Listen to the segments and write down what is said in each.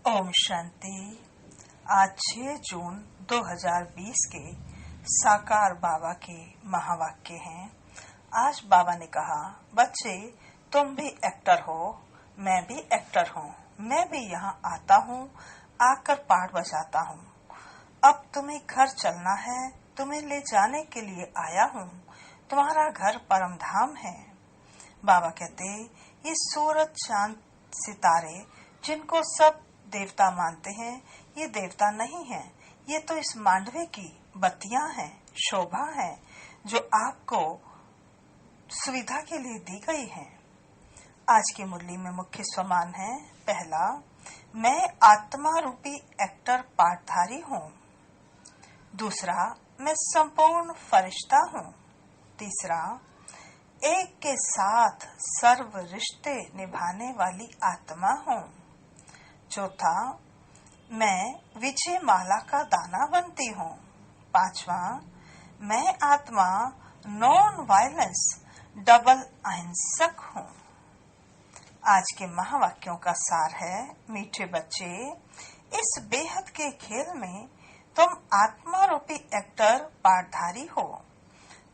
ओम शांति। आज 6 जून 2020 के साकार बाबा के महावाक्य हैं। आज बाबा ने कहा, बच्चे तुम भी एक्टर हो, मैं भी एक्टर हूँ। मैं भी यहाँ आता हूँ, आकर पाठ बजाता हूँ। अब तुम्हें घर चलना है, तुम्हें ले जाने के लिए आया हूँ। तुम्हारा घर परम धाम है। बाबा कहते, ये सूरज चांद सितारे जिनको सब देवता मानते हैं, ये देवता नहीं है। ये तो इस मांडवे की बत्तियां हैं, शोभा है, जो आपको सुविधा के लिए दी गई है। आज की मुरली में मुख्य स्वमान है। पहला, मैं आत्मा रूपी एक्टर पाठधारी हूँ। दूसरा, मैं संपूर्ण फरिश्ता हूँ। तीसरा, एक के साथ सर्व रिश्ते निभाने वाली आत्मा हूँ। चौथा, मैं विजय माला का दाना बनती हूँ। पांचवा, मैं आत्मा नॉन वायलेंस डबल अहिंसक हूँ। आज के महावाक्यों का सार है, मीठे बच्चे, इस बेहद के खेल में तुम आत्मा रूपी एक्टर पाठधारी हो।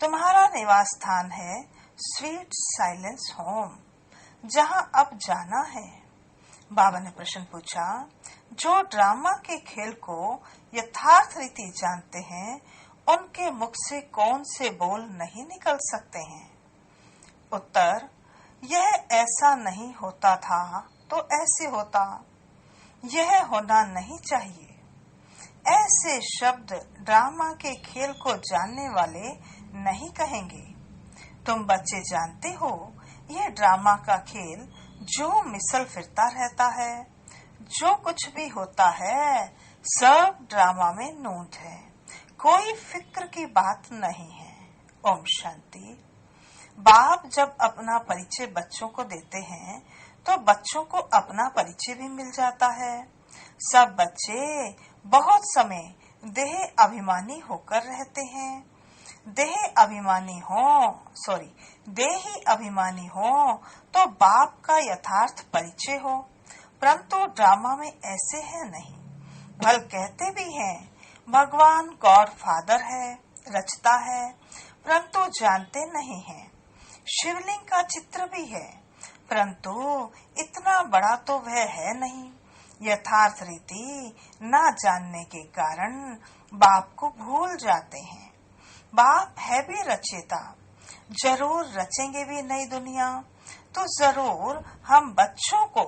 तुम्हारा निवास स्थान है स्वीट साइलेंस होम, जहाँ अब जाना है। बाबा ने प्रश्न पूछा, जो ड्रामा के खेल को यथार्थ रीति जानते हैं, उनके मुख से कौन से बोल नहीं निकल सकते हैं? उत्तर, यह ऐसा नहीं होता था तो ऐसे होता, यह होना नहीं चाहिए। ऐसे शब्द ड्रामा के खेल को जानने वाले नहीं कहेंगे। तुम बच्चे जानते हो, यह ड्रामा का खेल जो मिसल फिरता रहता है, जो कुछ भी होता है, सब ड्रामा में नोट है, कोई फिक्र की बात नहीं है। ओम शांति। बाप जब अपना परिचय बच्चों को देते हैं, तो बच्चों को अपना परिचय भी मिल जाता है। सब बच्चे बहुत समय देह अभिमानी होकर रहते हैं। देही अभिमानी हो तो बाप का यथार्थ परिचय हो, परंतु ड्रामा में ऐसे है नहीं। भल कहते भी हैं, भगवान गॉड फादर है, रचता है, परंतु जानते नहीं हैं। शिवलिंग का चित्र भी है, परंतु इतना बड़ा तो वह है नहीं। यथार्थ रीति ना जानने के कारण बाप को भूल जाते हैं। बाप है भी रचयिता, जरूर रचेंगे भी नई दुनिया, तो जरूर हम बच्चों को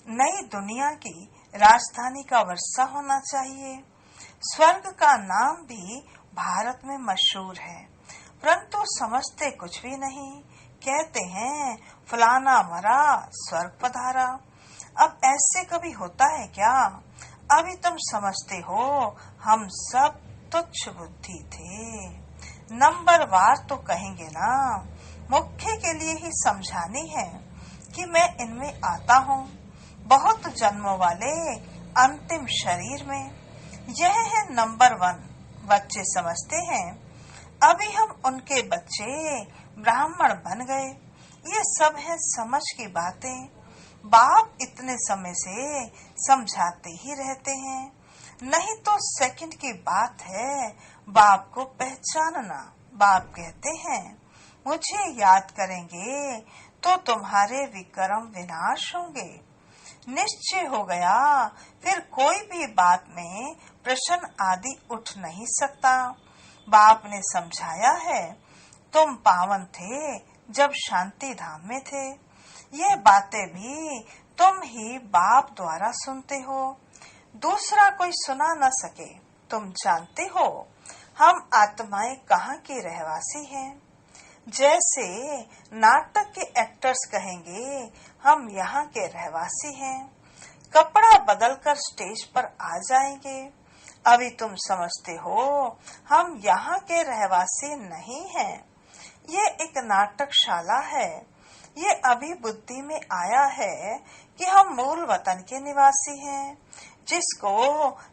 नई दुनिया की राजधानी का वर्षा होना चाहिए। स्वर्ग का नाम भी भारत में मशहूर है, परंतु समझते कुछ भी नहीं। कहते हैं फलाना मरा, स्वर्ग पधारा। अब ऐसे कभी होता है क्या? अभी तुम समझते हो, हम सब तुच्छ बुद्धि थे। नंबर वार तो कहेंगे ना, मुख्य के लिए ही समझानी है कि मैं इनमें आता हूँ, बहुत जन्मों वाले अंतिम शरीर में। यह है नंबर 1। बच्चे समझते हैं, अभी हम उनके बच्चे ब्राह्मण बन गए। ये सब है समझ की बातें। बाप इतने समय से समझाते ही रहते हैं, नहीं तो सेकंड की बात है बाप को पहचानना। बाप कहते हैं, मुझे याद करेंगे तो तुम्हारे विक्रम विनाश होंगे। निश्चय हो गया, फिर कोई भी बात में प्रश्न आदि उठ नहीं सकता। बाप ने समझाया है, तुम पावन थे जब शांति धाम में थे। ये बातें भी तुम ही बाप द्वारा सुनते हो, दूसरा कोई सुना न सके। तुम जानते हो हम आत्माएं कहाँ के रहवासी हैं। जैसे नाटक के एक्टर्स कहेंगे, हम यहाँ के रहवासी हैं। कपड़ा बदलकर स्टेज पर आ जाएंगे। अभी तुम समझते हो, हम यहाँ के रहवासी नहीं हैं। ये एक नाटकशाला है। ये अभी बुद्धि में आया है कि हम मूल वतन के निवासी हैं, जिसको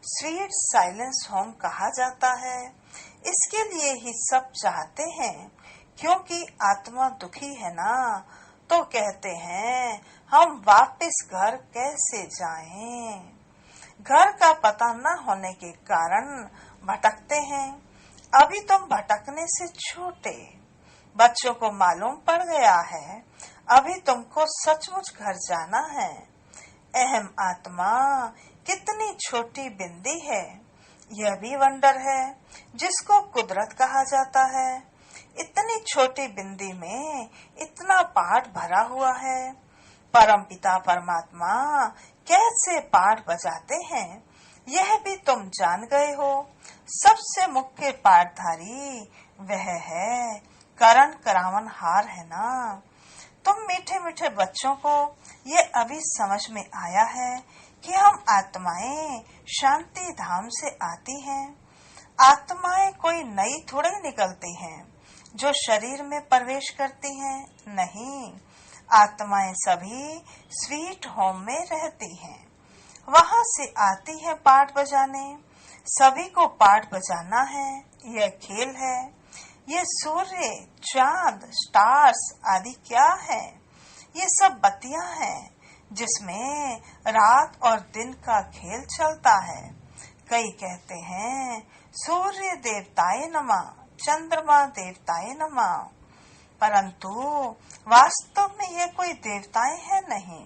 स्वीट साइलेंस होम कहा जाता है। इसके लिए ही सब चाहते हैं, क्योंकि आत्मा दुखी है ना, तो कहते हैं हम वापस घर कैसे जाएं? घर का पता न होने के कारण भटकते हैं। अभी तुम भटकने से छोटे बच्चों को मालूम पड़ गया है, अभी तुमको सचमुच घर जाना है। अहम आत्मा कितनी छोटी बिंदी है, यह भी वंडर है, जिसको कुदरत कहा जाता है। इतनी छोटी बिंदी में इतना पाठ भरा हुआ है। परम पिता परमात्मा कैसे पाठ बजाते हैं, यह भी तुम जान गए हो। सबसे मुख्य पाठधारी वह है, करण करावन हार है ना। तुम मीठे मीठे बच्चों को ये अभी समझ में आया है कि हम आत्माएं शांति धाम से आती हैं। आत्माएं कोई नई थोड़ी निकलती हैं जो शरीर में प्रवेश करती हैं, नहीं। आत्माएं सभी स्वीट होम में रहती हैं, वहाँ से आती है पाठ बजाने। सभी को पाठ बजाना है, यह खेल है। ये सूर्य, चांद, स्टार्स आदि क्या है? ये सब बत्तियां हैं जिसमें रात और दिन का खेल चलता है। कई कहते हैं सूर्य देवताए नमः, चंद्रमा देवताए नमः, परंतु वास्तव में ये कोई देवताएं हैं नहीं।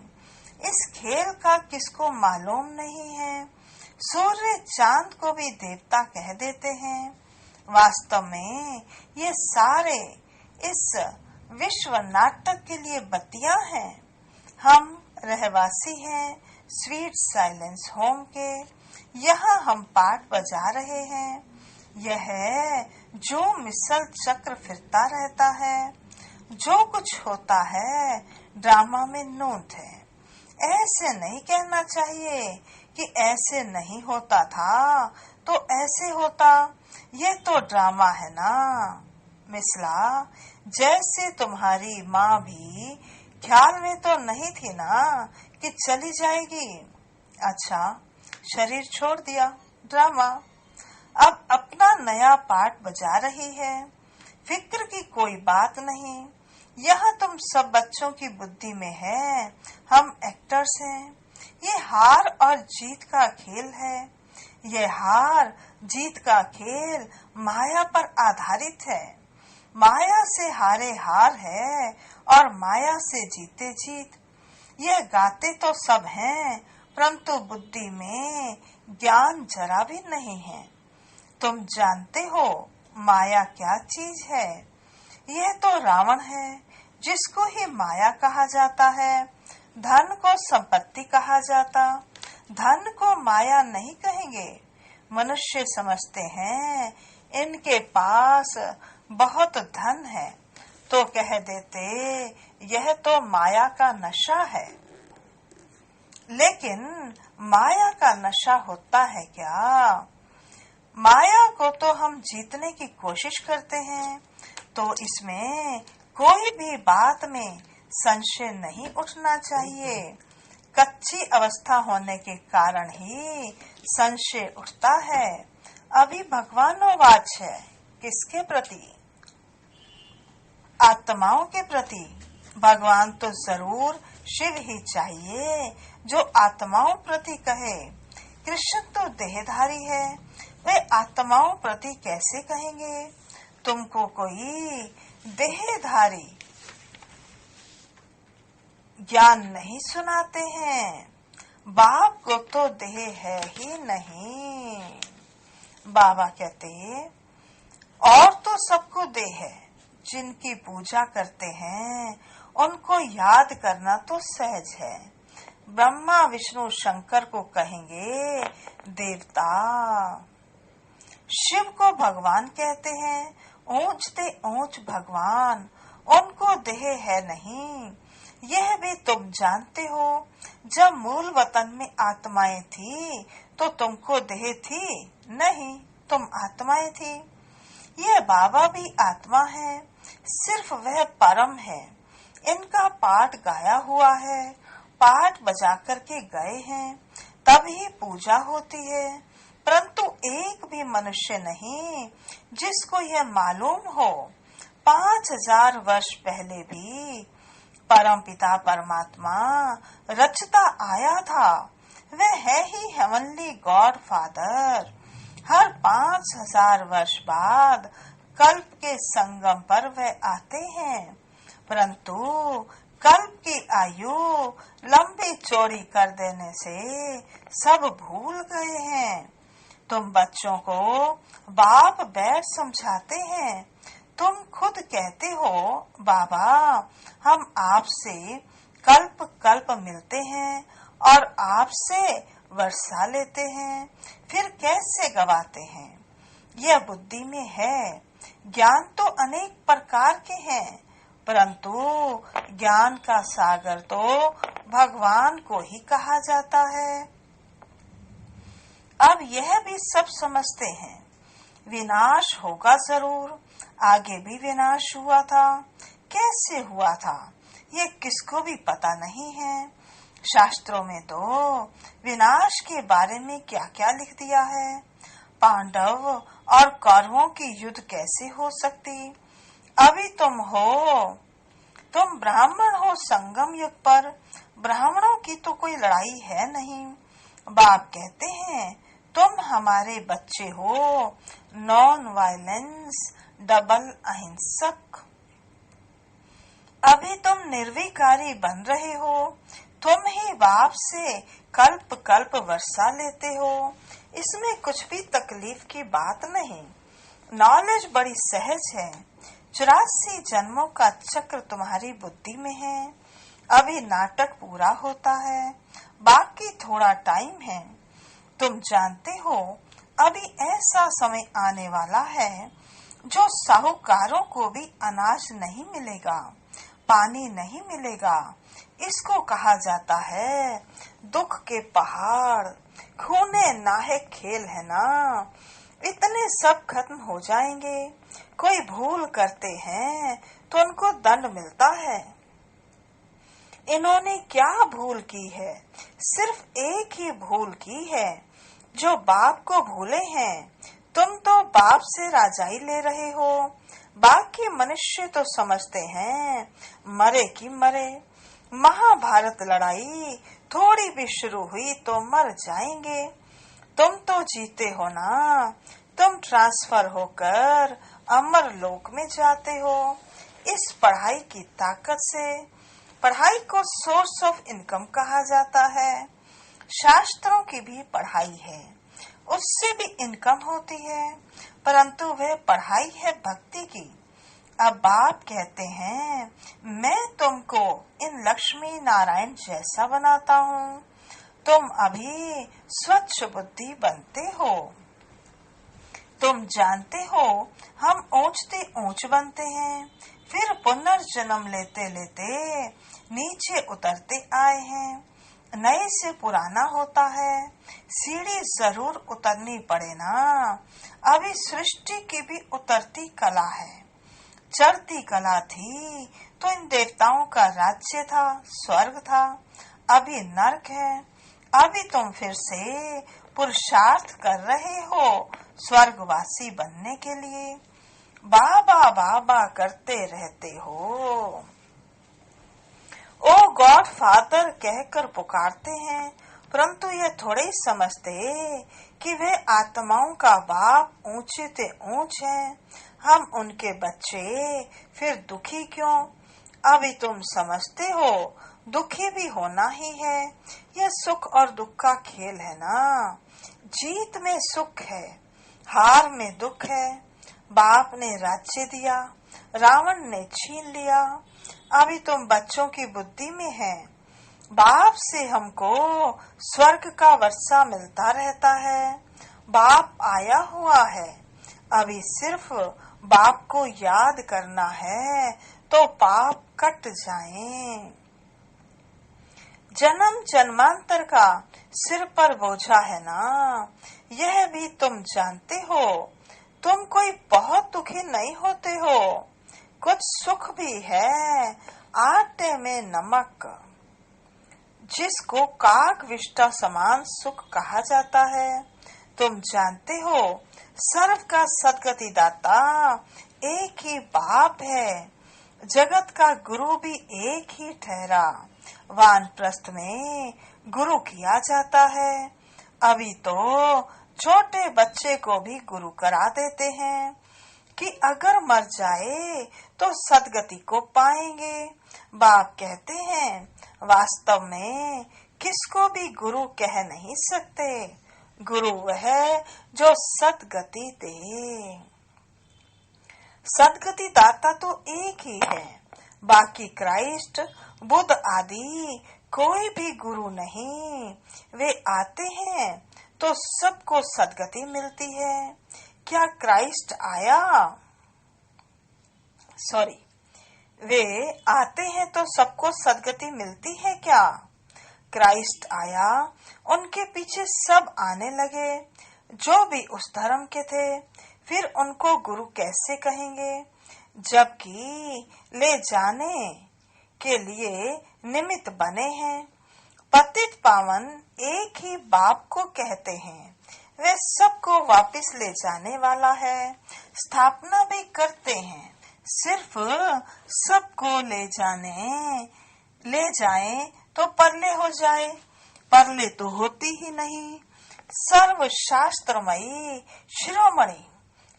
इस खेल का किसको मालूम नहीं है। सूर्य चांद को भी देवता कह देते हैं। वास्तव में ये सारे इस विश्व नाटक के लिए बत्तियां हैं। हम रहवासी हैं स्वीट साइलेंस होम के। यहाँ हम पाठ बजा रहे हैं। यह जो मिसल चक्र फिरता रहता है, जो कुछ होता है ड्रामा में नोट है। ऐसे नहीं कहना चाहिए कि ऐसे नहीं होता था तो ऐसे होता, ये तो ड्रामा है ना। मिसला, जैसे तुम्हारी माँ भी ख्याल में तो नहीं थी ना कि चली जाएगी। अच्छा, शरीर छोड़ दिया, ड्रामा। अब अपना नया पार्ट बजा रही है, फिक्र की कोई बात नहीं। यहाँ तुम सब बच्चों की बुद्धि में है, हम एक्टर्स हैं। ये हार और जीत का खेल है। ये हार जीत का खेल माया पर आधारित है। माया से हारे हार है और माया से जीते जीत। यह गाते तो सब हैं, परंतु बुद्धि में ज्ञान जरा भी नहीं है। तुम जानते हो माया क्या चीज है? यह तो रावण है, जिसको ही माया कहा जाता है। धन को संपत्ति कहा जाता, धन को माया नहीं कहेंगे। मनुष्य समझते हैं इनके पास बहुत धन है, तो कह देते यह तो माया का नशा है। लेकिन माया का नशा होता है क्या? माया को तो हम जीतने की कोशिश करते हैं, तो इसमें कोई भी बात में संशय नहीं उठना चाहिए। कच्ची अवस्था होने के कारण ही संशय उठता है। अभी भगवानोवाच है, किसके प्रति? आत्माओं के प्रति। भगवान तो जरूर शिव ही चाहिए जो आत्माओं प्रति कहे। कृष्ण तो देहधारी है, वे आत्माओं प्रति कैसे कहेंगे? तुमको कोई देहधारी ज्ञान नहीं सुनाते हैं। बाप को तो देह है ही नहीं। बाबा कहते और तो सबको देह है। जिनकी पूजा करते हैं उनको याद करना तो सहज है। ब्रह्मा विष्णु शंकर को कहेंगे देवता। शिव को भगवान कहते हैं, ऊंच ते ऊंच भगवान, उनको देह है नहीं। यह भी तुम जानते हो। जब मूल वतन में आत्माएं थी तो तुमको देह थी नहीं, तुम आत्माएं थी। यह बाबा भी आत्मा है, सिर्फ वह परम है। इनका पाठ गाया हुआ है, पाठ बजा करके गए हैं, तभी पूजा होती है। परंतु एक भी मनुष्य नहीं जिसको यह मालूम हो 5000 वर्ष पहले भी परम पिता परमात्मा रचता आया था। वह है ही हेवनली गॉड फादर। हर 5000 वर्ष बाद कल्प के संगम पर वह आते हैं, परंतु कल्प की आयु लंबी चौड़ी कर देने से सब भूल गए हैं। तुम बच्चों को बाप बैठ समझाते हैं। तुम खुद कहते हो बाबा हम आपसे कल्प कल्प मिलते हैं और आपसे वर्षा लेते हैं, फिर कैसे गवाते हैं? यह बुद्धि में है। ज्ञान तो अनेक प्रकार के हैं, परंतु ज्ञान का सागर तो भगवान को ही कहा जाता है। अब यह भी सब समझते हैं विनाश होगा जरूर। आगे भी विनाश हुआ था, कैसे हुआ था ये किसको भी पता नहीं है। शास्त्रों में तो विनाश के बारे में क्या क्या लिख दिया है। पांडव और कौरवों की युद्ध कैसे हो सकती? अभी तुम ब्राह्मण हो संगम युग पर। ब्राह्मणों की तो कोई लड़ाई है नहीं। बाप कहते हैं तुम हमारे बच्चे हो, नॉन वायलेंस, डबल अहिंसक। अभी तुम निर्विकारी बन रहे हो। तुम ही बाप से कल्प कल्प वर्षा लेते हो। इसमें कुछ भी तकलीफ की बात नहीं। नॉलेज बड़ी सहज है। 84 जन्मों का चक्र तुम्हारी बुद्धि में है। अभी नाटक पूरा होता है, बाकी थोड़ा टाइम है। तुम जानते हो अभी ऐसा समय आने वाला है जो साहूकारों को भी अनाज नहीं मिलेगा, पानी नहीं मिलेगा। इसको कहा जाता है दुख के पहाड़। खूने नाहक खेल है ना। इतने सब खत्म हो जाएंगे। कोई भूल करते हैं तो उनको दंड मिलता है। इन्होंने क्या भूल की है? सिर्फ एक ही भूल की है, जो बाप को भूले हैं। तुम तो बाप से राजाई ले रहे हो। बाकी मनुष्य तो समझते हैं मरे की मरे। महाभारत लड़ाई थोड़ी भी शुरू हुई तो मर जाएंगे। तुम तो जीते हो ना। तुम ट्रांसफर होकर अमर लोक में जाते हो इस पढ़ाई की ताकत से। पढ़ाई को सोर्स ऑफ इनकम कहा जाता है। शास्त्रों की भी पढ़ाई है, उससे भी इनकम होती है, परंतु वह पढ़ाई है भक्ति की। अब बाप कहते हैं मैं तुमको इन लक्ष्मी नारायण जैसा बनाता हूँ। तुम अभी स्वच्छ बुद्धि बनते हो। तुम जानते हो हम ऊंचते ऊंच बनते हैं, फिर पुनर्जन्म लेते लेते नीचे उतरते आए हैं। नए से पुराना होता है। सीढ़ी जरूर उतरनी पड़े ना। अभी सृष्टि की भी उतरती कला है। चढ़ती कला थी तो इन देवताओं का राज्य था, स्वर्ग था। अभी नरक है। अभी तुम फिर से पुरुषार्थ कर रहे हो स्वर्गवासी बनने के लिए। बाबा बाबा करते रहते हो। ओ गॉड फादर कहकर पुकारते हैं, परंतु ये थोड़े ही समझते कि वे आत्माओं का बाप ऊंचे से ऊंच है। हम उनके बच्चे, फिर दुखी क्यों? अभी तुम समझते हो दुखी भी होना ही है। यह सुख और दुख का खेल है ना। जीत में सुख है, हार में दुख है। बाप ने राज्य दिया, रावण ने छीन लिया। अभी तुम बच्चों की बुद्धि में है। बाप से हमको स्वर्ग का वर्षा मिलता रहता है। बाप आया हुआ है। अभी सिर्फ बाप को याद करना है तो पाप कट जाएं। जन्म जन्मांतर का सिर पर बोझा है ना। यह भी तुम जानते हो। तुम कोई बहुत दुखी नहीं होते हो। कुछ सुख भी है, आटे में नमक, जिसको काक विष्टा समान सुख कहा जाता है। तुम जानते हो सर्व का सदगति दाता एक ही बाप है। जगत का गुरु भी एक ही ठहरा। वानप्रस्थ में गुरु किया जाता है। अभी तो छोटे बच्चे को भी गुरु करा देते हैं कि अगर मर जाए तो सदगति को पाएंगे। बाप कहते हैं वास्तव में किसको भी गुरु कह नहीं सकते। गुरु वह जो सदगति दे। सदगति दाता तो एक ही है। बाकी क्राइस्ट, बुद्ध आदि कोई भी गुरु नहीं। वे आते हैं तो सबको सदगति मिलती है। क्या क्राइस्ट आया? वे आते हैं तो सबको सदगति मिलती है क्या? क्राइस्ट आया, उनके पीछे सब आने लगे जो भी उस धर्म के थे। फिर उनको गुरु कैसे कहेंगे, जबकि ले जाने के लिए निमित्त बने हैं। पतित पावन एक ही बाप को कहते हैं। वे सबको वापस ले जाने वाला है। स्थापना भी करते हैं। सिर्फ सबको ले जाएं तो परले हो जाए। परले तो होती ही नहीं। सर्व शास्त्रमयी शिरोमणि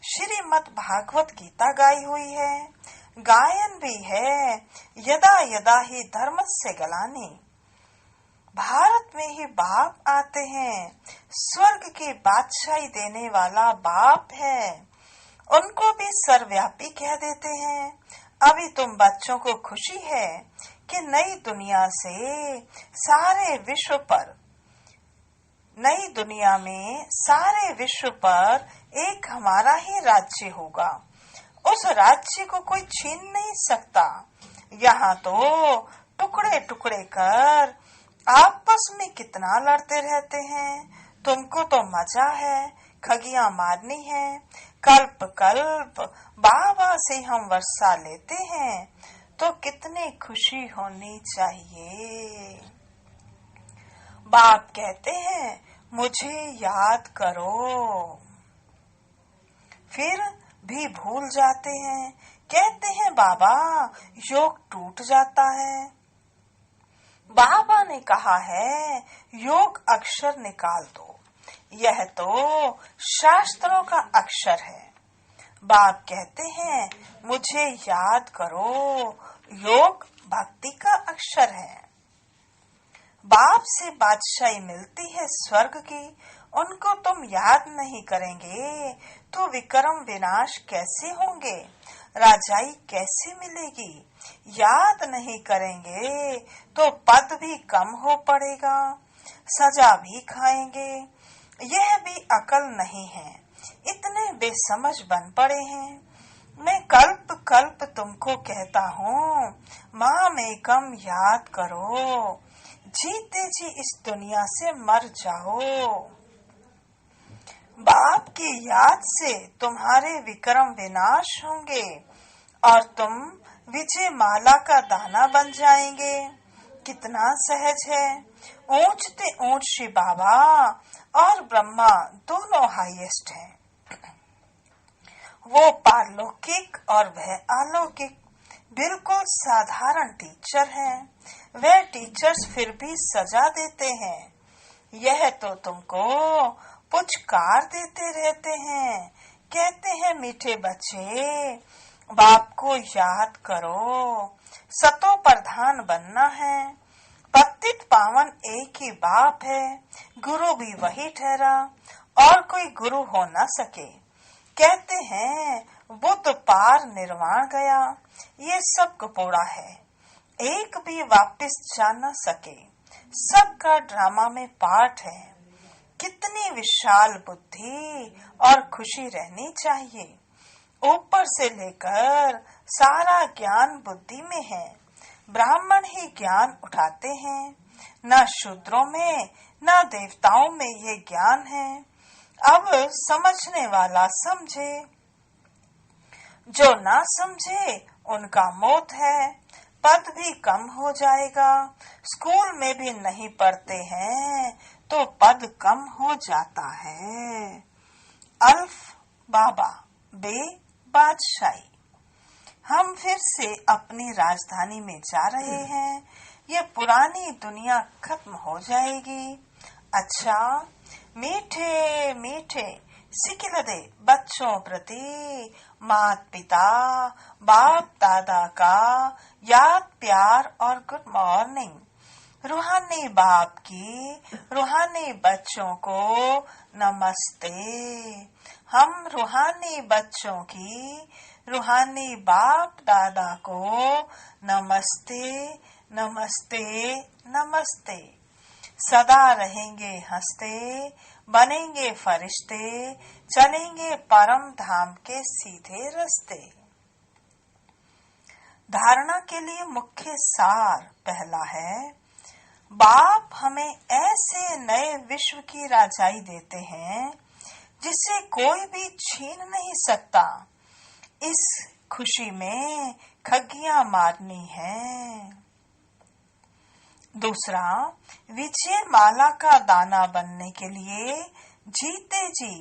श्रीमद् भागवत गीता गाई हुई है। गायन भी है, यदा यदा ही धर्म से गलानी। भारत में ही बाप आते हैं। स्वर्ग की बादशाही देने वाला बाप है। उनको भी सर्वव्यापी कह देते हैं। अभी तुम बच्चों को खुशी है कि नई दुनिया में सारे विश्व पर एक हमारा ही राज्य होगा। उस राज्य को कोई छीन नहीं सकता। यहाँ तो टुकड़े टुकड़े कर आपस में कितना लड़ते रहते हैं। तुमको तो मजा है, खगियां मारनी है। कल्प कल्प बाबा से हम वर्षा लेते हैं तो कितनी खुशी होनी चाहिए। बाप कहते हैं मुझे याद करो, फिर भी भूल जाते हैं। कहते हैं बाबा योग टूट जाता है। बाबा ने कहा है योग अक्षर निकाल दो। यह तो शास्त्रों का अक्षर है। बाप कहते हैं मुझे याद करो, योग भक्ति का अक्षर है। बाप से बादशाही मिलती है स्वर्ग की। उनको तुम याद नहीं करेंगे तो विक्रम विनाश कैसे होंगे, राजाई कैसे मिलेगी। याद नहीं करेंगे तो पद भी कम हो पड़ेगा, सजा भी खाएंगे। यह भी अकल नहीं है, इतने बेसमझ बन पड़े हैं। मैं कल्प कल्प तुमको कहता हूँ माम एकम याद करो। जीते जी इस दुनिया से मर जाओ। बाप की याद से तुम्हारे विक्रम विनाश होंगे और तुम विजय माला का दाना बन जाएंगे। कितना सहज है। ऊंचते ऊंच श्री बाबा और ब्रह्मा दोनों हाईएस्ट हैं। वो पारलौकिक और वह अलौकिक बिल्कुल साधारण टीचर हैं। वह टीचर्स फिर भी सजा देते हैं। यह तो तुमको पुचकार देते रहते हैं। कहते हैं मीठे बच्चे बाप को याद करो। सतो प्रधान बनना है। पतित पावन एक ही बाप है। गुरु भी वही ठहरा और कोई गुरु हो न सके। कहते हैं बुद्ध पार निर्वाण गया। ये सब कपोड़ा है। एक भी वापस जा न सके। सबका ड्रामा में पार्ट है। कितनी विशाल बुद्धि और खुशी रहनी चाहिए। ऊपर से लेकर सारा ज्ञान बुद्धि में है। ब्राह्मण ही ज्ञान उठाते हैं। न शूद्रों में न देवताओं में ये ज्ञान है। अब समझने वाला समझे, जो ना समझे उनका मौत है। पद भी कम हो जाएगा। स्कूल में भी नहीं पढ़ते हैं तो पद कम हो जाता है। अल्फ बाबा बे बादशाही। हम फिर से अपनी राजधानी में जा रहे हैं। ये पुरानी दुनिया खत्म हो जाएगी। अच्छा, मीठे मीठे सिकिलदे बच्चों प्रति माता पिता बाप दादा का याद प्यार और गुड मॉर्निंग। रूहानी बाप की रूहानी बच्चों को नमस्ते। हम रूहानी बच्चों की रूहानी बाप दादा को नमस्ते नमस्ते नमस्ते। सदा रहेंगे हंसते, बनेंगे फरिश्ते, चलेंगे परम धाम के सीधे रास्ते। धारणा के लिए मुख्य सार पहला है, बाप हमें ऐसे नए विश्व की राजाई देते हैं जिसे कोई भी छीन नहीं सकता। इस खुशी में खग्गियां मारनी है। दूसरा, विजय माला का दाना बनने के लिए जीते जी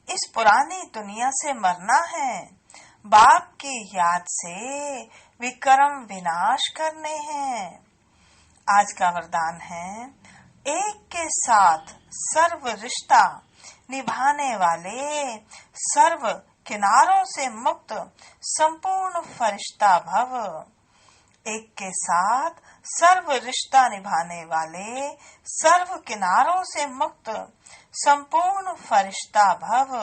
इस पुरानी दुनिया से मरना है। बाप की याद से विक्रम विनाश करने हैं। आज का वरदान है, एक के साथ सर्व रिश्ता निभाने वाले, सर्व किनारों से मुक्त संपूर्ण फरिश्ता भव। एक के साथ सर्व रिश्ता निभाने वाले, सर्व किनारों से मुक्त संपूर्ण फरिश्ता भव।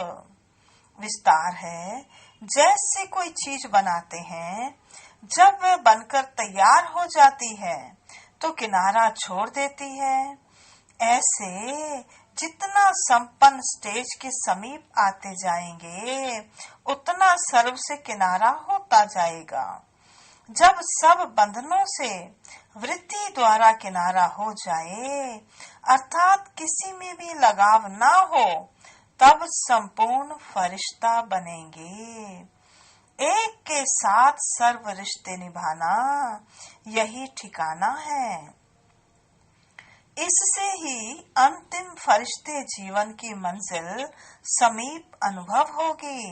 विस्तार है, जैसे कोई चीज बनाते हैं, जब वह बनकर तैयार हो जाती है तो किनारा छोड़ देती है। ऐसे जितना संपन्न स्टेज के समीप आते जाएंगे, उतना सर्व से किनारा होता जाएगा। जब सब बंधनों से वृत्ति द्वारा किनारा हो जाए, अर्थात किसी में भी लगाव ना हो, तब संपूर्ण फरिश्ता बनेंगे। एक के साथ सर्व रिश्ते निभाना, यही ठिकाना है। इससे ही अंतिम फरिश्ते जीवन की मंजिल समीप अनुभव होगी।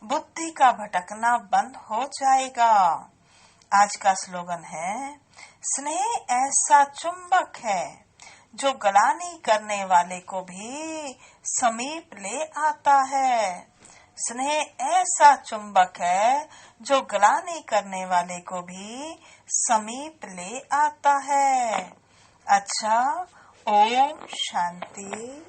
बुद्धि का भटकना बंद हो जाएगा। आज का स्लोगन है, स्नेह ऐसा चुंबक है जो ग्लानि करने वाले को भी समीप ले आता है। स्नेह ऐसा चुंबक है जो ग्लानि करने वाले को भी समीप ले आता है। अच्छा, ओम शांति।